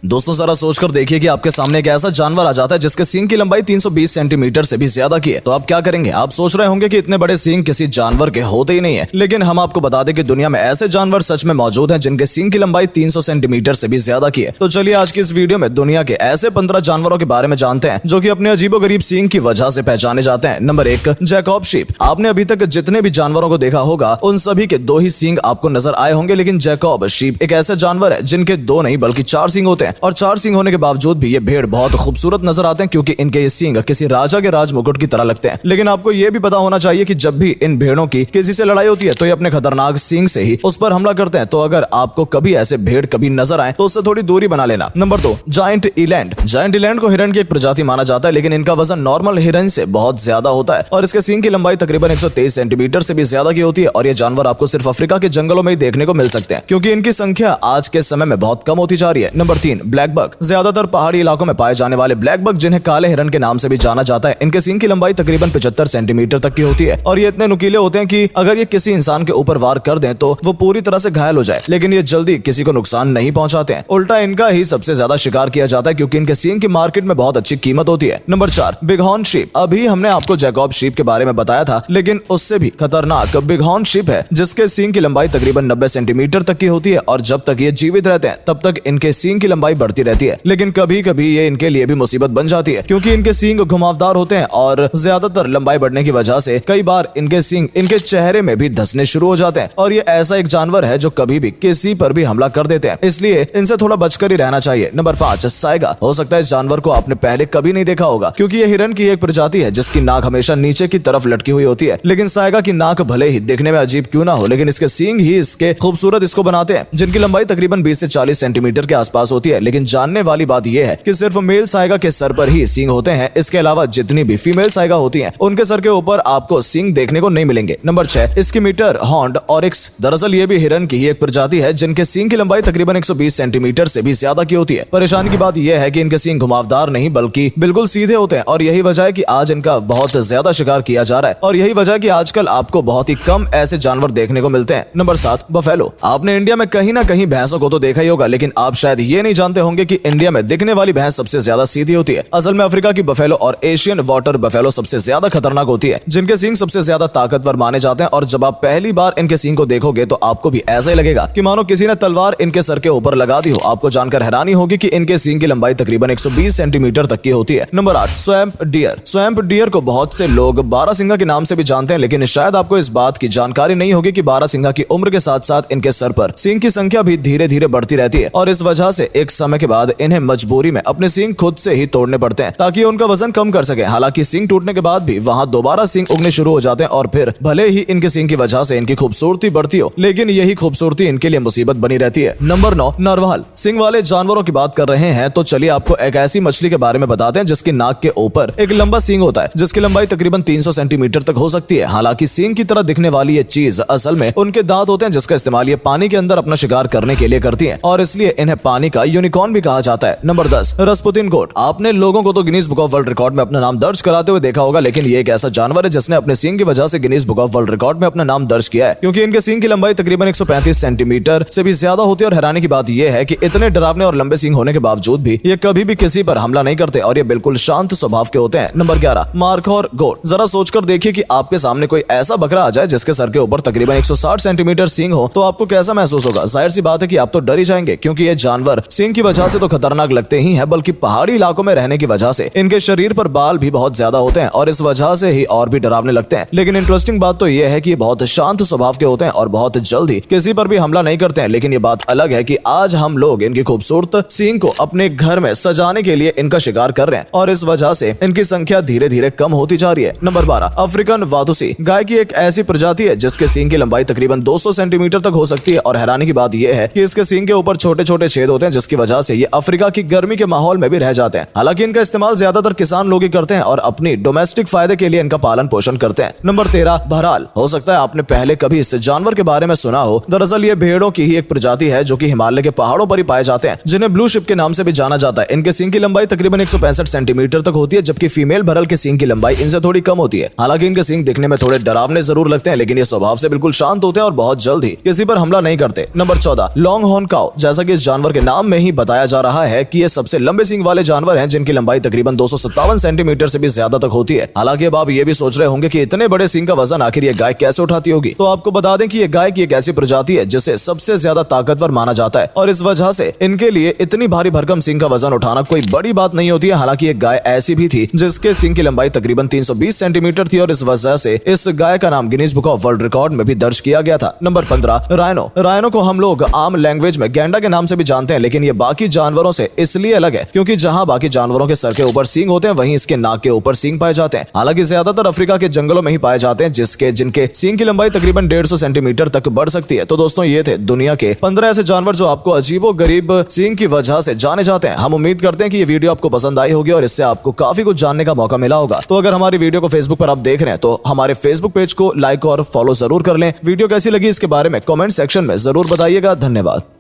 दोस्तों जरा सोचकर देखिए कि आपके सामने एक ऐसा जानवर आ जाता है जिसके सींग की लंबाई 320 सेंटीमीटर से भी ज्यादा की है, तो आप क्या करेंगे? आप सोच रहे होंगे कि इतने बड़े सींग किसी जानवर के होते ही नहीं है, लेकिन हम आपको बता दें कि दुनिया में ऐसे जानवर सच में मौजूद हैं जिनके सींग की लंबाई 300 सेंटीमीटर से भी ज्यादा की है। तो चलिए आज की इस वीडियो में दुनिया के ऐसे 15 जानवरों के बारे में जानते हैं जो कि अपने अजीबोगरीब सींग की वजह से पहचाने जाते हैं। Number 1, Jacob sheep. आपने अभी तक जितने भी जानवरों को देखा होगा उन सभी के 2 ही सींग आपको नजर आए होंगे, लेकिन जैकब शीप एक ऐसे जानवर है जिनके 2 नहीं बल्कि 4 सींग होते हैं, और 4 सींग के बावजूद भी ये भेड़ बहुत खूबसूरत नजर आते हैं क्योंकि इनके ये सींग किसी राजा के राज मुकुट की तरह लगते हैं। लेकिन आपको ये भी पता होना चाहिए कि जब भी इन भेड़ों की किसी से लड़ाई होती है तो ये अपने खतरनाक सींग से ही उस पर हमला करते हैं। तो अगर आपको कभी ऐसे भेड़ कभी नजर आए तो उससे थोड़ी दूरी बना लेना। Number 2, giant island. Giant island को हिरण की एक प्रजाति माना जाता है, लेकिन इनका वजन नॉर्मल हिरण से बहुत ज्यादा होता है और इसके सींग की लंबाई तकरीबन 123 सेंटीमीटर से भी ज्यादा की होती है। और ये जानवर आपको सिर्फ अफ्रीका के जंगलों में ही देखने को मिल सकते हैं क्योंकि इनकी संख्या आज के समय में बहुत कम होती जा रही है। Number 3, black buck. ज्यादातर पहाड़ी इलाकों में पाए जाने वाले ब्लैक बक, जिन्हें काले हिरण के नाम से भी जाना जाता है, इनके सींग की लंबाई तकरीबन 75 सेंटीमीटर तक की होती है और ये इतने नुकीले होते हैं कि अगर ये किसी इंसान के ऊपर वार कर दें तो वो पूरी तरह से घायल हो जाए, लेकिन ये जल्दी किसी को नुकसान नहीं पहुंचाते हैं। उल्टा इनका ही सबसे ज्यादा शिकार किया जाता है क्योंकि इनके सींग की मार्केट में बहुत अच्छी कीमत होती है। Number 4, Bighorn sheep. अभी हमने आपको जैकब शीप के बारे में बताया था, लेकिन उससे भी खतरनाक बिगहॉर्न शीप है जिसके सींग की लंबाई तकरीबन 90 सेंटीमीटर तक की होती है और जब तक ये जीवित रहते हैं तब तक इनके सींग की लंबाई बढ़ती रहती है। लेकिन कभी कभी ये इनके लिए भी मुसीबत बन जाती है क्योंकि इनके सींग घुमावदार होते हैं और ज्यादातर लंबाई बढ़ने की वजह से कई बार इनके सींग इनके चेहरे में भी धंसने शुरू हो जाते हैं और ये ऐसा एक जानवर है जो कभी भी किसी पर भी हमला कर देते हैं, इसलिए इनसे थोड़ा बचकर ही रहना चाहिए। Number 5, Saiga. हो सकता है इस जानवर को आपने पहले कभी नहीं देखा होगा क्योंकि ये हिरन की एक प्रजाति है जिसकी नाक हमेशा नीचे की तरफ लटकी हुई होती है, लेकिन साइगा की नाक भले ही दिखने में अजीब क्यों ना हो, लेकिन इसके सींग ही इसके खूबसूरत इसको बनाते हैं, जिनकी लंबाई तकरीबन 20 से 40 सेंटीमीटर के आसपास होती है। लेकिन जानने वाली बात यह है कि सिर्फ मेल साइगा के सर पर ही सींग होते हैं, इसके अलावा जितनी भी फीमेल साइगा होती हैं उनके सर के ऊपर आपको सींग देखने को नहीं मिलेंगे। Number 6, scimitar horned oryx. दरअसल ये भी हिरन की ही एक प्रजाति है जिनके सींग की लंबाई तकरीबन 120 सेंटीमीटर से भी ज्यादा की होती है। परेशानी की बात यह है कि इनके सींग घुमावदार नहीं बल्कि बिल्कुल सीधे होते हैं और यही वजह है कि आज इनका बहुत ज्यादा शिकार किया जा रहा है और यही वजह है कि आजकल आपको बहुत ही कम ऐसे जानवर देखने को मिलते हैं। Number 7, buffalo. आपने इंडिया में कहीं ना कहीं भैंसों को तो देखा ही होगा, लेकिन आप शायद ये नहीं जानते होंगे कि इंडिया में दिखने वाली भैंस सबसे ज्यादा सीधी होती है। असल में अफ्रीका की बफेलो और एशियन वाटर बफेलो सबसे ज्यादा खतरनाक होती है, जिनके सींग सबसे ज्यादा ताकतवर माने जाते हैं और जब आप पहली बार इनके सींग को देखोगे तो आपको भी ऐसा ही लगेगा कि मानो किसी ने तलवार इनके सर के ऊपर लगा दी हो। आपको जानकर हैरानी होगी कि इनके सींग की लंबाई तकरीबन 120 सेंटीमीटर तक की होती है। Number 8, swamp dear. Swamp dear को बहुत से लोग बारहसिंगा के नाम से भी जानते हैं, लेकिन शायद आपको इस बात की जानकारी नहीं होगी कि बारहसिंगा की उम्र के साथ साथ इनके सर पर सींग की संख्या भी धीरे धीरे बढ़ती रहती है और इस वजह से एक समय के बाद इन्हें मजबूरी में अपने सींग खुद से ही तोड़ने पड़ते हैं ताकि उनका वजन कम कर सके। हालांकि सींग टूटने के बाद भी वहां दोबारा सींग उगने शुरू हो जाते हैं और फिर भले ही इनके सींग की वजह से इनकी खूबसूरती बढ़ती हो, लेकिन यही खूबसूरती इनके लिए मुसीबत बनी रहती है। नंबर 9, नरवाल। सींग वाले जानवरों की बात कर रहे हैं तो चलिए आपको एक ऐसी मछली के बारे में बताते हैं जिसकी नाक के ऊपर एक लंबा सींग होता है जिसकी लंबाई तकरीबन 300 सेंटीमीटर तक हो सकती है। हालांकि सींग की तरह दिखने वाली ये चीज असल में उनके दांत होते हैं जिसका इस्तेमाल ये पानी के अंदर अपना शिकार करने के लिए करती है और इसलिए इन्हें पानी का यूनिकॉर्न भी कहा जाता है। नंबर 10, रस्पुतिन गोट। आपने लोगों को तो Guinness book of world record में अपना नाम दर्ज कराते हुए देखा होगा, लेकिन ये एक ऐसा जानवर है जिसने अपने सींग की वजह से Guinness book of world record में अपना नाम दर्ज किया है क्योंकि इनके सींग की लंबाई तकरीबन 135 सेंटीमीटर से भी ज्यादा होती है और हैरानी की बात यह है कि इतने डरावने और लंबे सींग होने के बावजूद भी ये कभी भी किसी पर हमला नहीं करते और ये बिल्कुल शांत स्वभाव के होते हैं। नंबर 11, मार्खोर गोट। जरा सोचकर देखिए कि आपके सामने कोई ऐसा बकरा आ जाए जिसके सर के ऊपर तकरीबन 160 सेंटीमीटर सींग हो तो आपको कैसा महसूस होगा? जाहिर सी बात है कि आप तो डर ही जाएंगे क्योंकि ये जानवर सींग की वजह से तो खतरनाक लगते ही हैं, बल्कि पहाड़ी इलाकों में रहने की वजह से इनके शरीर पर बाल भी बहुत ज्यादा होते हैं और इस वजह से ही और भी डरावने लगते हैं। लेकिन इंटरेस्टिंग बात तो यह है कि ये बहुत शांत स्वभाव के होते हैं और बहुत जल्दी किसी पर भी हमला नहीं करते हैं। लेकिन ये बात अलग है कि आज हम लोग इनकी खूबसूरत सींग को अपने घर में सजाने के लिए इनका शिकार कर रहे हैं और इस वजह से इनकी संख्या धीरे धीरे कम होती जा रही है। Number 12, African वातुसी। गाय की एक ऐसी प्रजाति है जिसके सींग की लंबाई तकरीबन 200 सेंटीमीटर तक हो सकती है और हैरानी की बात यह है कि इसके सींग के ऊपर छोटे छोटे छेद होते हैं जिसकी वजह से ये अफ्रीका की गर्मी के माहौल में भी रह जाते हैं। हालांकि इनका इस्तेमाल ज्यादातर किसान लोग ही करते हैं और अपनी डोमेस्टिक फायदे के लिए इनका पालन पोषण करते हैं। नंबर 13, बहराल। हो सकता है आपने पहले कभी इस जानवर के बारे में सुना हो। दरअसल ये भेड़ों की ही एक प्रजाति है जो कि हिमालय के पहाड़ों पर ही पाए जाते हैं, जिन्हें ब्लू शिप के नाम से भी जाना जाता है। इनके सींग की लंबाई तकरीबन 165 सेंटीमीटर तक होती है, जबकि फीमेल बहरल के सींग की लंबाई इनसे थोड़ी कम होती है। हालांकि इनके सींग दिखने में थोड़े डरावने जरूर लगते हैं, लेकिन ये स्वभाव से बिल्कुल शांत होते हैं और बहुत जल्द ही किसी पर हमला नहीं करते। नंबर 14, लॉन्ग हॉर्न काऊ। जैसा कि इस जानवर के नाम में ही ही बताया जा रहा है कि ये सबसे लंबे सींग वाले जानवर हैं जिनकी लंबाई तकरीबन 257 सेंटीमीटर से भी ज्यादा तक होती है। हालांकि अब आप ये भी सोच रहे होंगे कि इतने बड़े सींग का वजन आखिर ये गाय कैसे उठाती होगी, तो आपको बता दें कि ये गाय की एक ऐसी प्रजाति है जिसे सबसे ज्यादा ताकतवर माना जाता है और इस वजह से इनके लिए इतनी भारी भरकम सींग का वजन उठाना कोई बड़ी बात नहीं होती है। हालांकि एक गाय ऐसी भी थी जिसके सींग की लंबाई तकरीबन 320 सेंटीमीटर थी और इस वजह से इस गाय का नाम Guinness book of world record में भी दर्ज किया गया था। Number 15, rhino. राइनो को हम लोग आम लैंग्वेज में गैंडा के नाम से भी जानते हैं, लेकिन ये बाकी जानवरों से इसलिए अलग है क्योंकि जहां बाकी जानवरों के सर के ऊपर सींग होते हैं वहीं इसके नाक के ऊपर सींग पाए जाते हैं। हालांकि ज्यादातर अफ्रीका के जंगलों में ही पाए जाते हैं जिनके सींग की लंबाई तकरीबन 150 सेंटीमीटर तक बढ़ सकती है। तो दोस्तों ये थे दुनिया के 15 ऐसे जानवर जो आपको अजीबो गरीब सींग की वजह से जाने जाते हैं। हम उम्मीद करते हैं कि ये वीडियो आपको पसंद आई होगी और इससे आपको काफी कुछ जानने का मौका मिला होगा। तो अगर हमारी वीडियो को फेसबुक पर आप देख रहे हैं तो हमारे फेसबुक पेज को लाइक और फॉलो जरूर कर लें। वीडियो कैसी लगी इसके बारे में कमेंट सेक्शन में जरूर बताइएगा। धन्यवाद।